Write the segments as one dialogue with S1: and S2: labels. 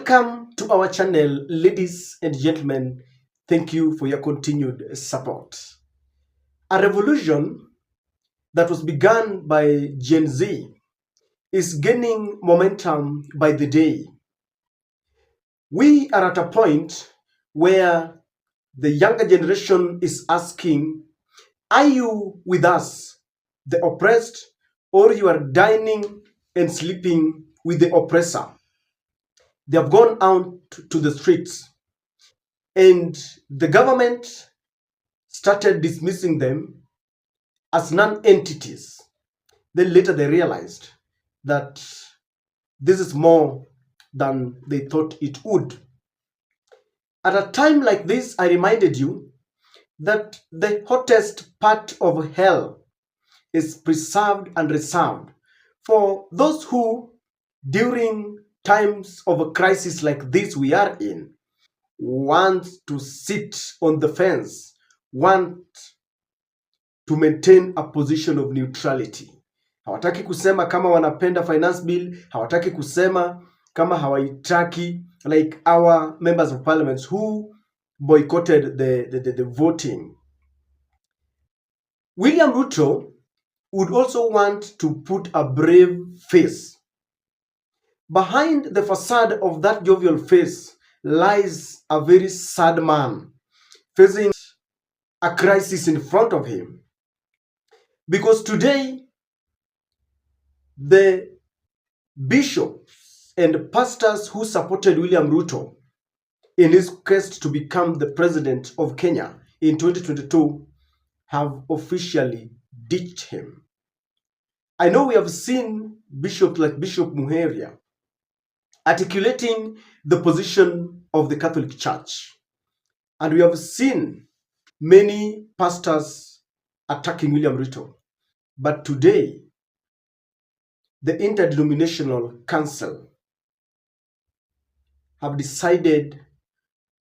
S1: Welcome to our channel, ladies and gentlemen. Thank you for your continued support. A revolution that was begun by Gen Z is gaining momentum by the day. We are at a point where the younger generation is asking, are you with us, the oppressed, or you are dining and sleeping with the oppressor? They have gone out to the streets, and the government started dismissing them as non-entities. Then later they realized that this is more than they thought it would. At a time like this, I reminded you that the hottest part of hell is preserved and reserved for those who, during times of a crisis like this we are in, want to sit on the fence, want to maintain a position of neutrality. Hawataki kusema kama wanapenda finance bill, hawataki kusema kama hawaitaki, like our members of parliament who boycotted the voting. William Ruto would also want to put a brave face. Behind the facade of that jovial face lies a very sad man facing a crisis in front of him. Because today, the bishops and pastors who supported William Ruto in his quest to become the president of Kenya in 2022 have officially ditched him. I know we have seen bishops like Bishop Muheria articulating the position of the Catholic Church, and we have seen many pastors attacking William Ruto. But today, the Interdenominational Council have decided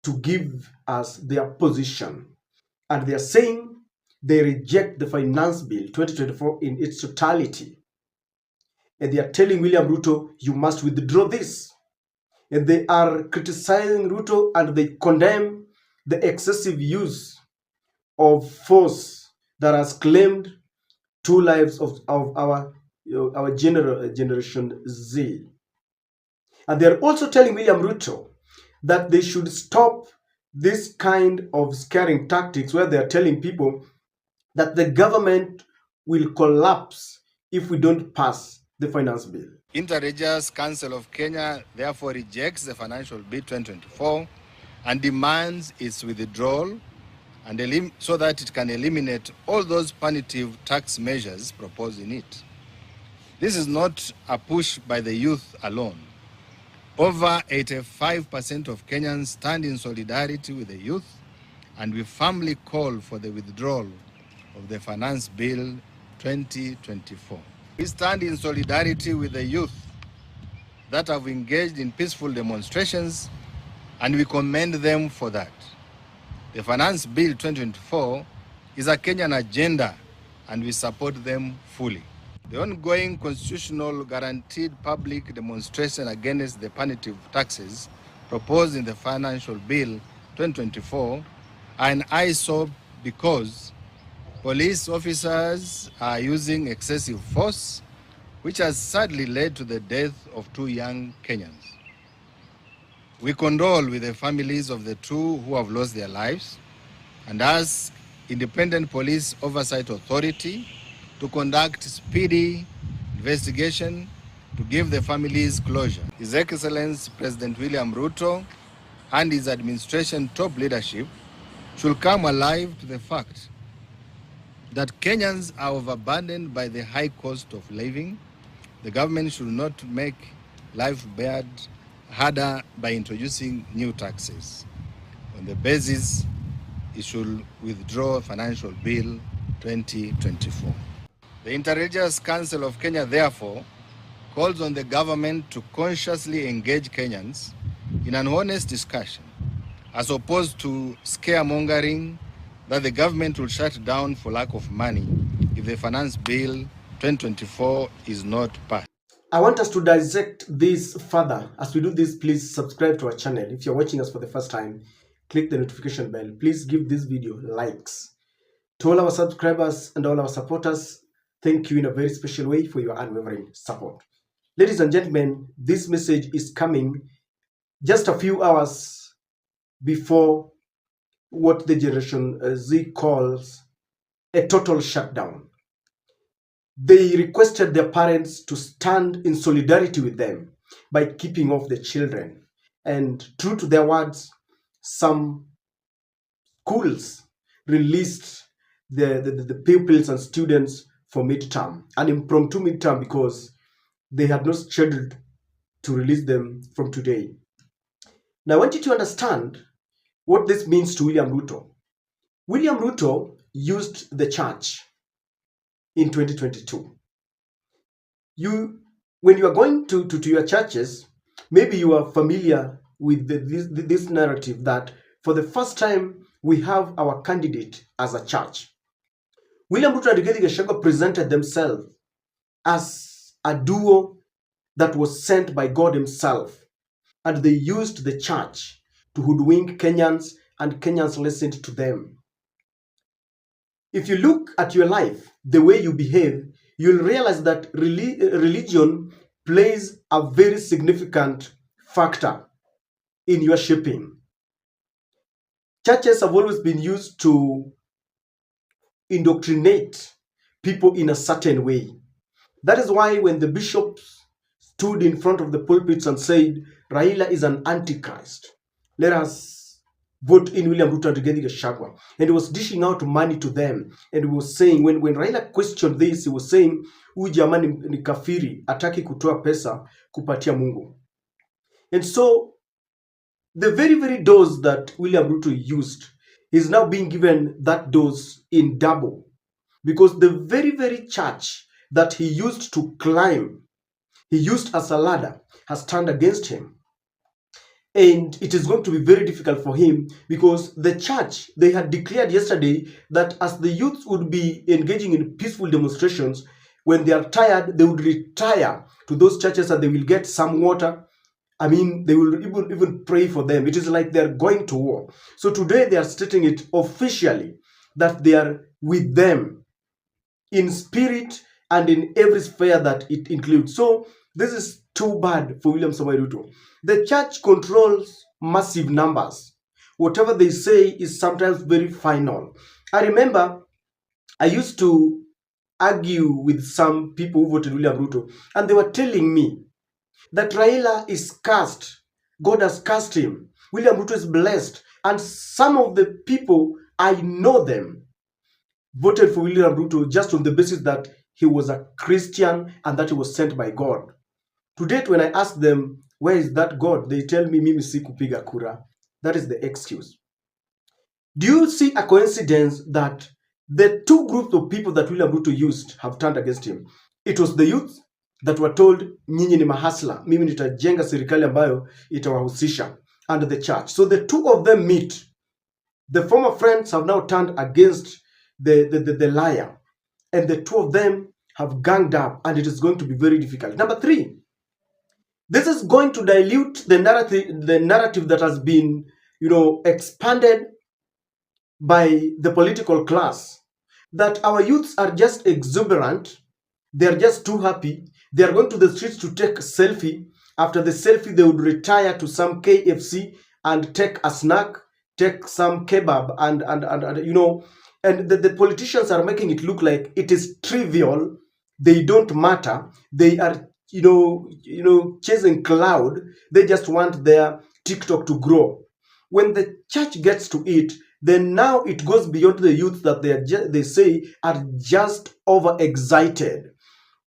S1: to give us their position, and they are saying they reject the Finance Bill 2024 in its totality, and they are telling William Ruto, you must withdraw this. And they are criticizing Ruto, and they condemn the excessive use of force that has claimed 2 lives of our generation Z. And they are also telling William Ruto that they should stop this kind of scaring tactics where they are telling people that the government will collapse if we don't pass the finance bill.
S2: Inter-Religious Council of Kenya therefore rejects the Financial Bill 2024 and demands its withdrawal and so that it can eliminate all those punitive tax measures proposed in it. This is not a push by the youth alone. Over 85% of Kenyans stand in solidarity with the youth, and we firmly call for the withdrawal of the Finance Bill 2024. We stand in solidarity with the youth that have engaged in peaceful demonstrations, and we commend them for that. The Finance Bill 2024 is a Kenyan agenda, and we support them fully. The ongoing constitutional guaranteed public demonstration against the punitive taxes proposed in the Financial Bill 2024 are an eyesore because police officers are using excessive force, which has sadly led to the death of 2 young Kenyans. We condole with the families of the 2 who have lost their lives and ask Independent Police Oversight Authority to conduct speedy investigation to give the families closure. His Excellency President William Ruto and his administration top leadership should come alive to the fact that Kenyans are overburdened by the high cost of living. The government should not make life harder by introducing new taxes. On the basis, it should withdraw Financial Bill 2024. The Inter-Religious Council of Kenya, therefore, calls on the government to consciously engage Kenyans in an honest discussion, as opposed to scaremongering that the government will shut down for lack of money if the Finance Bill 2024 is not passed.
S1: I want us to dissect this further. As we do this, please subscribe to our channel. If you're watching us for the first time, click the notification bell. Please give this video likes. To all our subscribers and all our supporters, thank you in a very special way for your unwavering support. Ladies and gentlemen, this message is coming just a few hours before what the Generation Z calls a total shutdown. They requested their parents to stand in solidarity with them by keeping off the children. And true to their words, some schools released the pupils and students for midterm, an impromptu midterm because they had not scheduled to release them from today. Now, I want you to understand what this means to William Ruto. William Ruto used the church in 2022. When you are going to your churches, maybe you are familiar with this narrative that for the first time we have our candidate as a church. William Ruto and Rigathi Gachagua presented themselves as a duo that was sent by God himself, and they used the church to hoodwink Kenyans, and Kenyans listened to them. If you look at your life, the way you behave, you'll realize that religion plays a very significant factor in your shaping. Churches have always been used to indoctrinate people in a certain way. That is why when the bishops stood in front of the pulpits and said, Raila is an antichrist, let us vote in William Ruto and Rigathi Gachagua. And he was dishing out money to them. And he was saying, when Raila questioned this, he was saying, huyu jamani ni kafiri, ataki kutoa pesa kupatia Mungu. And so, the very dose that William Ruto used is now being given that dose in double. Because the very church that he used to climb, he used as a ladder, has turned against him. And it is going to be very difficult for him because the church, they had declared yesterday that as the youth would be engaging in peaceful demonstrations, when they are tired, they would retire to those churches and they will get some water. I mean, they will even pray for them. It is like they're going to war. So today they are stating it officially that they are with them in spirit and in every sphere that it includes. So this is too bad for William Samoei Ruto. The church controls massive numbers. Whatever they say is sometimes very final. I remember I used to argue with some people who voted William Ruto, and they were telling me that Raila is cursed. God has cursed him. William Ruto is blessed. And some of the people, I know them, voted for William Ruto just on the basis that he was a Christian and that he was sent by God. To date, when I ask them, where is that God? They tell me, mimi si kupiga kura. That is the excuse. Do you see a coincidence that the two groups of people that William Ruto used have turned against him? It was the youth that were told, nyinyi ni mahasla, mimi nitajenga serikali ambayo itawahusisha, and the church. So the two of them meet. The former friends have now turned against the liar, and the two of them have ganged up, and it is going to be very difficult. Number three, this is going to dilute the narrative that has been, expanded by the political class, that our youths are just exuberant, they are just too happy, they are going to the streets to take a selfie. After the selfie, they would retire to some KFC and take a snack, take some kebab, and the politicians are making it look like it is trivial. They don't matter. They are, chasing cloud. They just want their TikTok to grow. When the church gets to it, then now it goes beyond the youth that they say are just overexcited.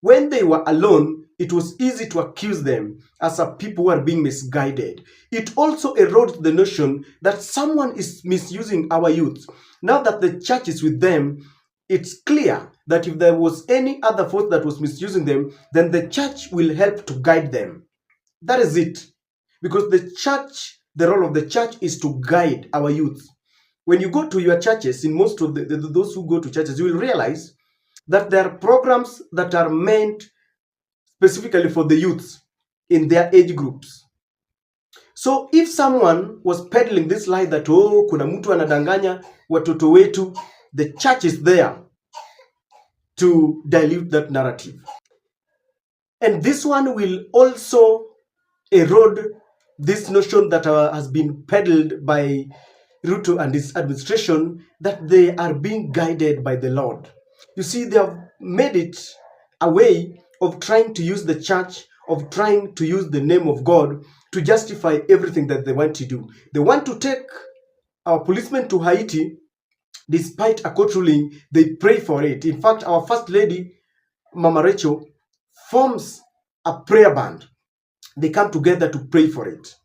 S1: When they were alone, it was easy to accuse them as a people who are being misguided. It also erodes the notion that someone is misusing our youth. Now that the church is with them, it's clear that if there was any other force that was misusing them, then the church will help to guide them. That is it. Because the role of the church is to guide our youth. When you go to your churches, in most of those who go to churches, you will realize that there are programs that are meant specifically for the youths in their age groups. So if someone was peddling this lie that kuna mtu anadanganya watoto wetu, the church is there to dilute that narrative. And this one will also erode this notion that has been peddled by Ruto and his administration, that they are being guided by the Lord. You see, they have made it a way of trying to use the church, of trying to use the name of God to justify everything that they want to do. They want to take our policemen to Haiti. Despite a court ruling, they pray for it. In fact, our First Lady, Mama Rachel, forms a prayer band. They come together to pray for it.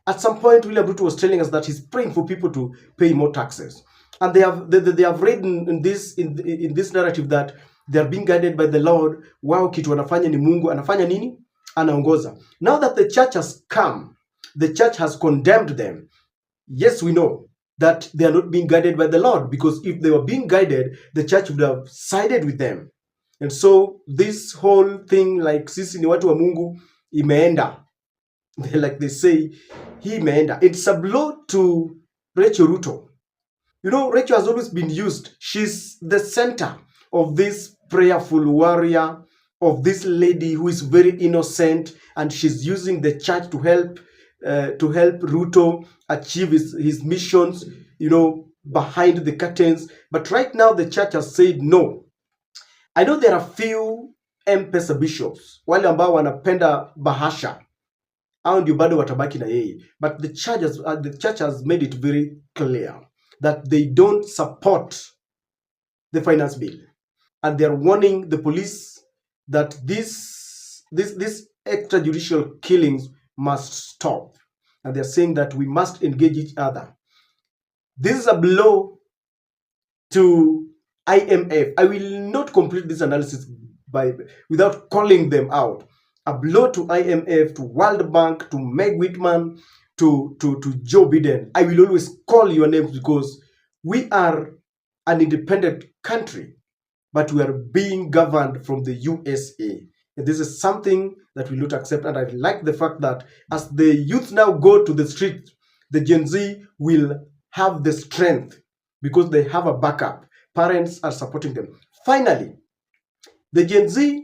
S1: At some point, William Ruto was telling us that he's praying for people to pay more taxes, and they have read in this narrative that they are being guided by the Lord. Wao kitu wanafanya ni Mungu anafanya nini? Anaongoza. Now that the church has come, the church has condemned them. Yes, we know that they are not being guided by the Lord, because if they were being guided, the church would have sided with them. And so this whole thing, like sisi ni watu wa Mungu, imeenda. Like they say, he imeenda. It's a blow to Rachel Ruto. You know, Rachel has always been used. She's the center of this prayerful warrior, of this lady who is very innocent, and she's using the church to help Ruto achieve his missions, you know, behind the curtains. But right now the church has said no. I know there are few M-Pesa bishops wale ambao wanapenda bahasha, au ndio bado watabaki na yeye, but the church has made it very clear that they don't support the finance bill, and they are warning the police that this extrajudicial killings must stop, and they are saying that we must engage each other. This is a blow to IMF. I will not complete this analysis without calling them out. A blow to IMF, to World Bank, to Meg Whitman, to Joe Biden. I will always call your names because we are an independent country, but we are being governed from the USA. And this is something that we not accept. And I like the fact that as the youth now go to the street, the Gen Z will have the strength because they have a backup. Parents are supporting them. Finally, the Gen Z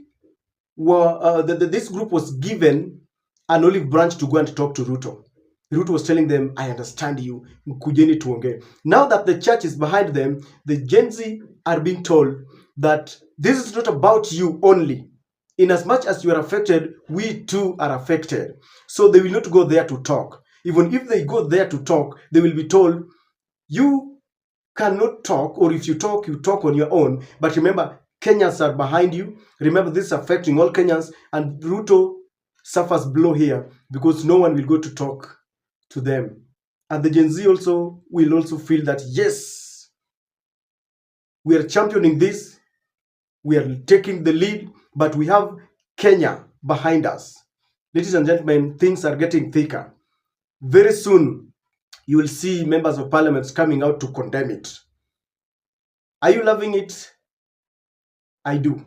S1: this group was given an olive branch to go and talk to Ruto. Ruto was telling them, I understand you. Mkujeni tuongee. Now that the church is behind them, the Gen Z are being told that this is not about you only. In as much as you are affected, we too are affected. So they will not go there to talk. Even if they go there to talk, they will be told, you cannot talk, or if you talk on your own. But remember, Kenyans are behind you. Remember, this is affecting all Kenyans, and Ruto suffers blow here because no one will go to talk to them. And the Gen Z also will also feel that, yes, we are championing this, we are taking the lead, but we have Kenya behind us. Ladies and gentlemen, things are getting thicker. Very soon, you will see members of parliament coming out to condemn it. Are you loving it? I do.